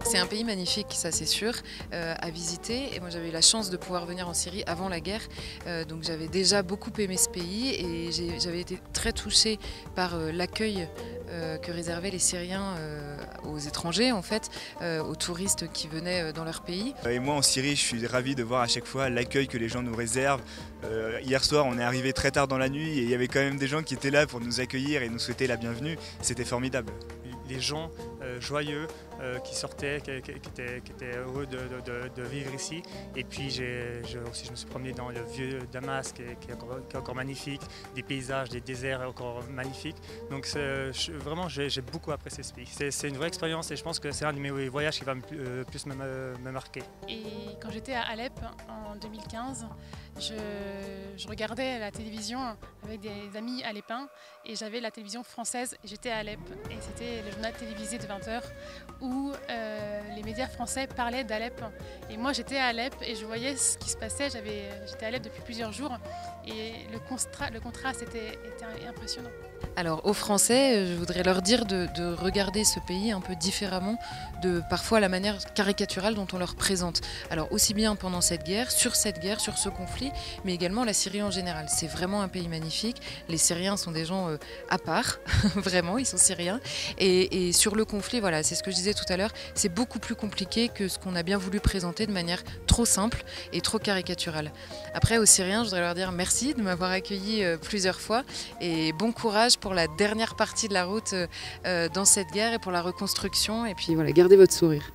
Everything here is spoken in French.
C'est un pays magnifique, ça c'est sûr, à visiter. Et moi j'avais eu la chance de pouvoir venir en Syrie avant la guerre, donc j'avais déjà beaucoup aimé ce pays et j'avais été très touchée par l'accueil que réservaient les Syriens aux étrangers, en fait, aux touristes qui venaient dans leur pays. Et moi en Syrie, je suis ravi de voir à chaque fois l'accueil que les gens nous réservent. Hier soir, on est arrivé très tard dans la nuit et il y avait quand même des gens qui étaient là pour nous accueillir et nous souhaiter la bienvenue. C'était formidable. Les gens joyeux qui sortaient, qui étaient heureux de vivre ici. Et puis aussi, je me suis promené dans le vieux Damas qui est encore magnifique, des paysages, des déserts encore magnifiques. Donc vraiment, j'ai beaucoup apprécié ce pays. C'est une vraie expérience et je pense que c'est un de mes voyages qui va plus me marquer. Et quand j'étais à Alep en 2015, je regardais la télévision avec des amis alepins et j'avais la télévision française et j'étais à Alep. Et c'était le journal télévisé de 20h où les médias français parlaient d'Alep. Et moi j'étais à Alep et je voyais ce qui se passait. J'étais à Alep depuis plusieurs jours et le contraste était impressionnant. Alors aux Français, je voudrais leur dire de regarder ce pays un peu différemment de parfois la manière caricaturale dont on leur présente. Alors aussi bien pendant cette guerre, sur ce conflit, mais également la Syrie en général. C'est vraiment un pays magnifique. Les Syriens sont des gens à part, vraiment, ils sont Syriens. Et sur le conflit, voilà, c'est ce que je disais tout à l'heure, c'est beaucoup plus compliqué que ce qu'on a bien voulu présenter de manière trop simple et trop caricaturale. Après aux Syriens, je voudrais leur dire merci de m'avoir accueilli plusieurs fois et bon courage pour la dernière partie de la route dans cette guerre et pour la reconstruction. Et puis voilà, gardez votre sourire.